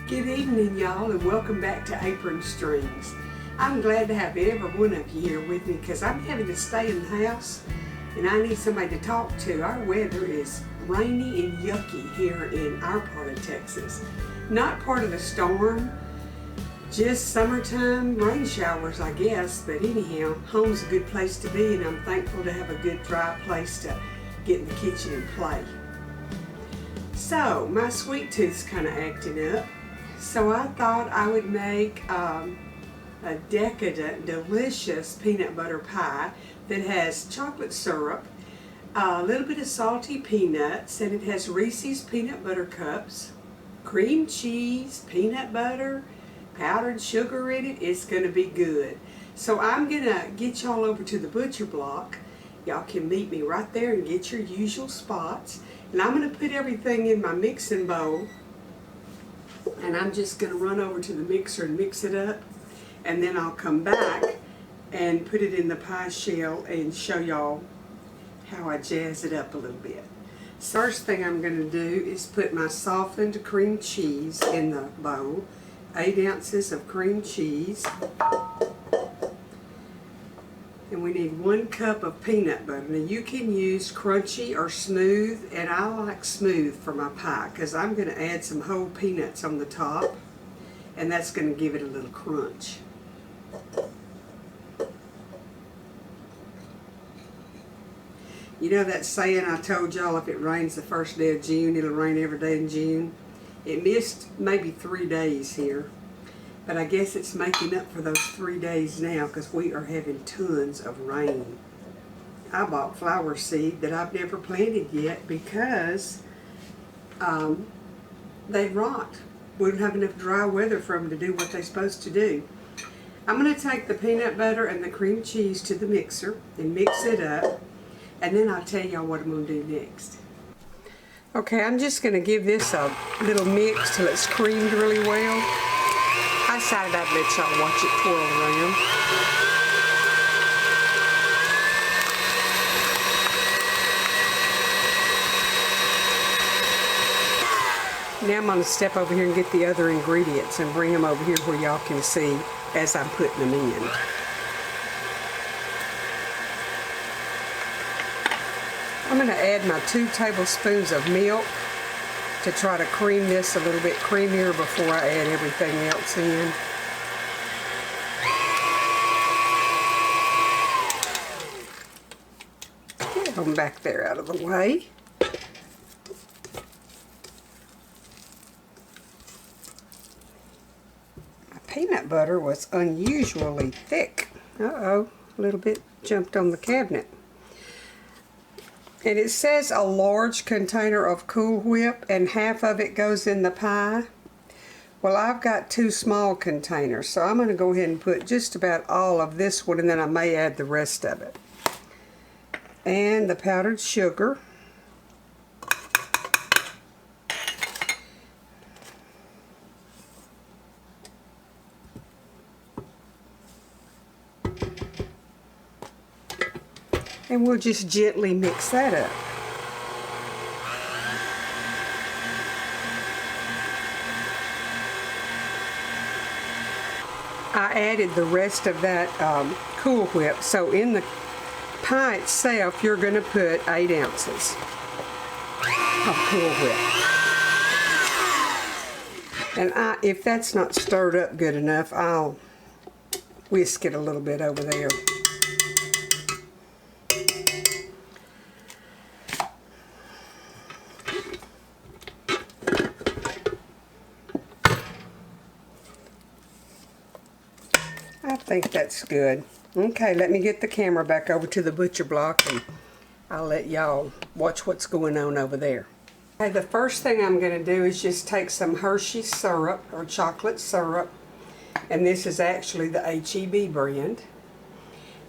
Good evening, y'all, and welcome back to Apron Strings. I'm glad to have every one of you here with me because I'm having to stay in the house and I need somebody to talk to. Our weather is rainy and yucky here in our part of Texas. Not part of the storm, just summertime rain showers, I guess. But anyhow, home's a good place to be, and I'm thankful to have a good dry place to get in the kitchen and play. So, my sweet tooth's kind of acting up. So I thought I would make a decadent, delicious peanut butter pie that has chocolate syrup, a little bit of salty peanuts, and it has Reese's peanut butter cups, cream cheese, peanut butter, powdered sugar in it. It's going to be good. So I'm going to get y'all over to the butcher block. Y'all can meet me right there and get your usual spots. And I'm going to put everything in my mixing bowl. And I'm just going to run over to the mixer and mix it up, and then I'll come back and put it in the pie shell and show y'all how I jazz it up a little bit. First thing I'm going to do is put my softened cream cheese in the bowl, 8 ounces of cream cheese, and we need 1 cup of peanut butter. Now you can use crunchy or smooth, and I like smooth for my pie because I'm going to add some whole peanuts on the top, and that's going to give it a little crunch. You know that saying I told y'all, if it rains the first day of June, it'll rain every day in June? It missed maybe 3 days here. But I guess it's making up for those 3 days now because we are having tons of rain. I bought flower seed that I've never planted yet because they rot. We don't have enough dry weather for them to do what they're supposed to do. I'm going to take the peanut butter and the cream cheese to the mixer and mix it up, and then I'll tell y'all what I'm going to do next. Okay, I'm just going to give this a little mix till it's creamed really well. I decided I'd let y'all watch it twirl around. Now I'm going to step over here and get the other ingredients and bring them over here where y'all can see as I'm putting them in. I'm going to add my 2 tablespoons of milk to try to cream this a little bit creamier before I add everything else in. Get them back there out of the way. My peanut butter was unusually thick. Uh-oh, a little bit jumped on the cabinet. And it says a large container of Cool Whip, and half of it goes in the pie. Well, I've got 2 small containers, so I'm going to go ahead and put just about all of this one, and then I may add the rest of it. And the powdered sugar. And we'll just gently mix that up. I added the rest of that Cool Whip, so in the pie itself you're going to put 8 ounces of Cool Whip. And if that's not stirred up good enough, I'll whisk it a little bit over there. I think that's good. Okay, let me get the camera back over to the butcher block and I'll let y'all watch what's going on over there. Okay, the first thing I'm going to do is just take some Hershey's syrup or chocolate syrup, and this is actually the H-E-B brand,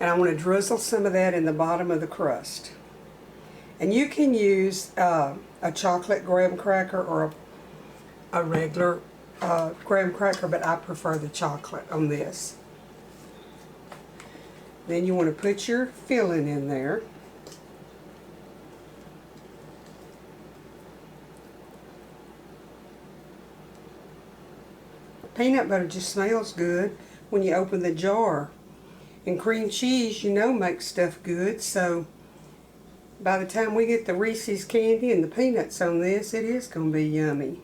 and I want to drizzle some of that in the bottom of the crust. And you can use a chocolate graham cracker or a regular graham cracker, but I prefer the chocolate on this. Then you want to put your filling in there. Peanut butter just smells good when you open the jar. And cream cheese, you know, makes stuff good. So by the time we get the Reese's candy and the peanuts on this, it is going to be yummy.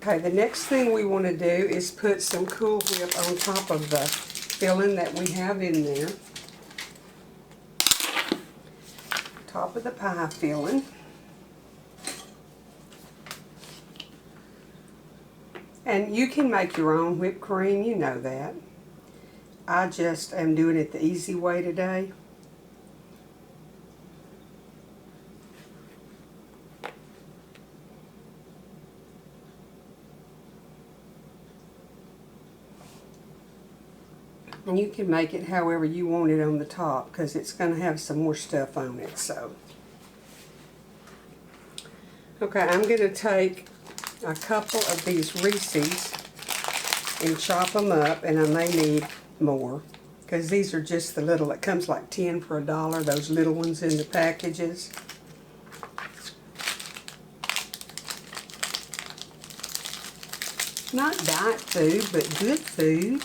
Okay, the next thing we want to do is put some Cool Whip on top of the filling that we have in there. Top of the pie filling. And you can make your own whipped cream, you know that. I just am doing it the easy way today. And you can make it however you want it on the top, because it's going to have some more stuff on it. So, okay, I'm going to take a couple of these Reese's and chop them up, and I may need more, because these are just the little, it comes like 10 for $1, those little ones in the packages. Not diet food, but good food.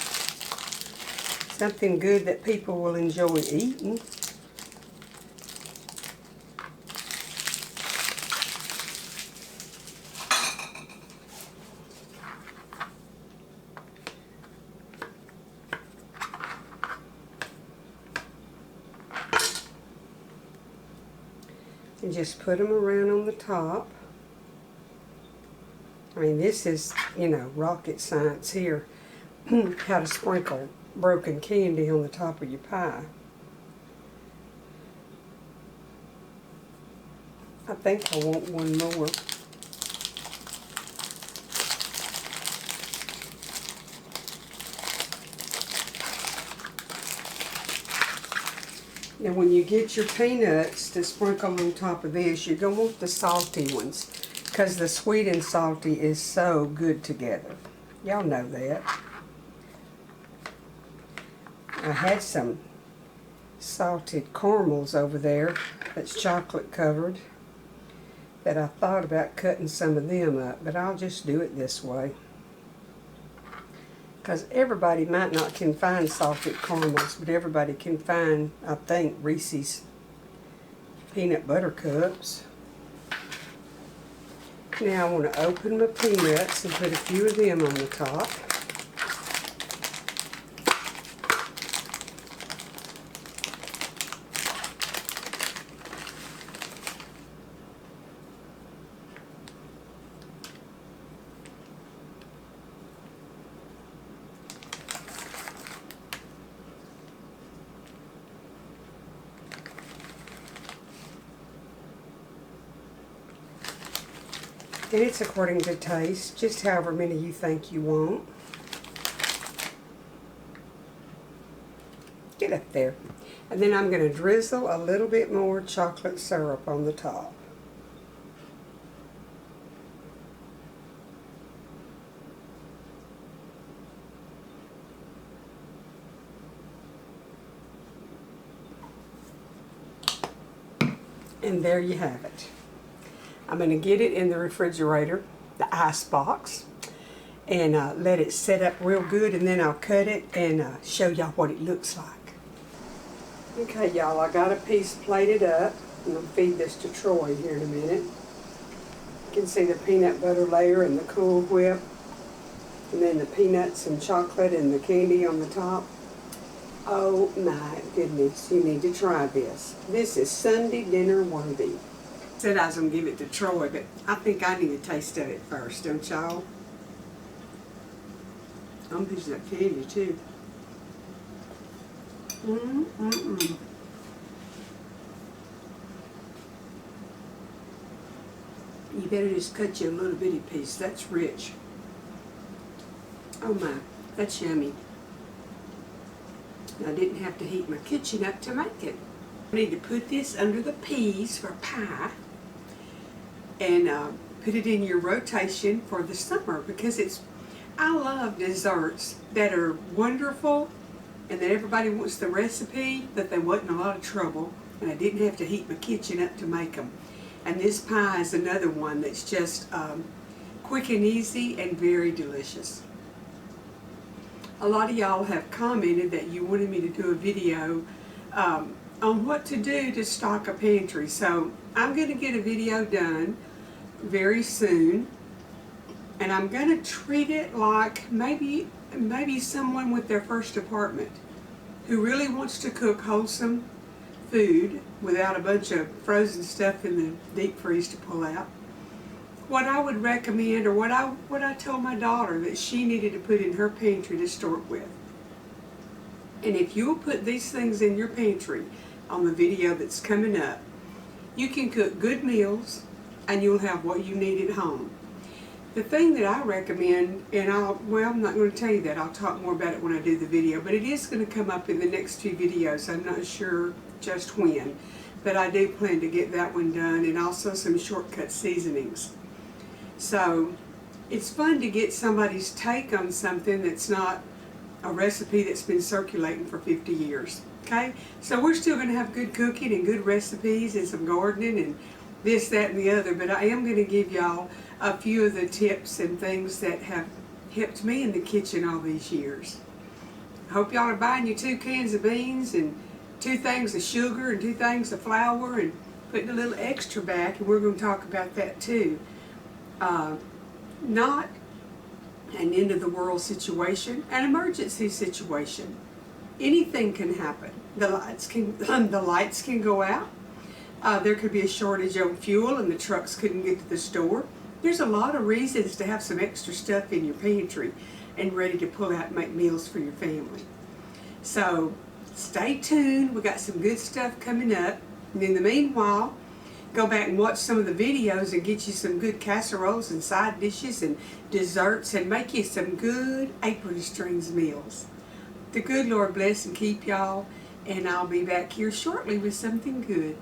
Something good that people will enjoy eating. And just put them around on the top. I mean, this is, you know, rocket science here. How to sprinkle broken candy on the top of your pie. I think I want one more. Now when you get your peanuts to sprinkle on top of this, you're going to want the salty ones, because the sweet and salty is so good together. Y'all know that. I had some salted caramels over there that's chocolate covered that I thought about cutting some of them up, but I'll just do it this way. Because everybody might not can find salted caramels, but everybody can find, I think, Reese's peanut butter cups. Now I want to open my peanuts and put a few of them on the top. And it's according to taste, just however many you think you want. Get up there. And then I'm going to drizzle a little bit more chocolate syrup on the top. And there you have it. I'm going to get it in the refrigerator, the ice box, and let it set up real good, and then I'll cut it and show y'all what it looks like. Okay, y'all, I got a piece plated up. I'm going to feed this to Troy here in a minute. You can see the peanut butter layer and the Cool Whip, and then the peanuts and chocolate and the candy on the top. Oh my goodness, you need to try this. This is Sunday dinner worthy. Said I was going to give it to Troy, but I think I need a taste of it first, don't y'all? I'm picking up candy too. You better just cut you a little bitty piece. That's rich. Oh my, that's yummy. And I didn't have to heat my kitchen up to make it. I need to put this under the peas for pie and put it in your rotation for the summer, because I love desserts that are wonderful and that everybody wants the recipe, but they wasn't a lot of trouble, and I didn't have to heat my kitchen up to make them. And this pie is another one that's just quick and easy and very delicious. A lot of y'all have commented that you wanted me to do a video on what to do to stock a pantry. So I'm going to get a video done very soon, and I'm going to treat it like maybe someone with their first apartment who really wants to cook wholesome food without a bunch of frozen stuff in the deep freeze to pull out. What I would recommend, or what I told my daughter that she needed to put in her pantry to start with. And if you'll put these things in your pantry on the video that's coming up, you can cook good meals and you'll have what you need at home. The thing that I recommend, and I'm not going to tell you that, I'll talk more about it when I do the video, but it is going to come up in the next few videos. I'm not sure just when, but I do plan to get that one done, and also some shortcut seasonings. So it's fun to get somebody's take on something that's not a recipe that's been circulating for 50 years. Okay? So we're still going to have good cooking and good recipes and some gardening and this, that, and the other, but I am going to give y'all a few of the tips and things that have helped me in the kitchen all these years. I hope y'all are buying your 2 cans of beans and 2 things of sugar and 2 things of flour and putting a little extra back, and we're going to talk about that too. Not an end of the world situation, an emergency situation. Anything can happen. The lights can go out. There could be a shortage on fuel and the trucks couldn't get to the store. There's a lot of reasons to have some extra stuff in your pantry and ready to pull out and make meals for your family. So stay tuned. We got some good stuff coming up. And in the meanwhile, go back and watch some of the videos and get you some good casseroles and side dishes and desserts, and make you some good Apron Strings meals. The good Lord bless and keep y'all, and I'll be back here shortly with something good.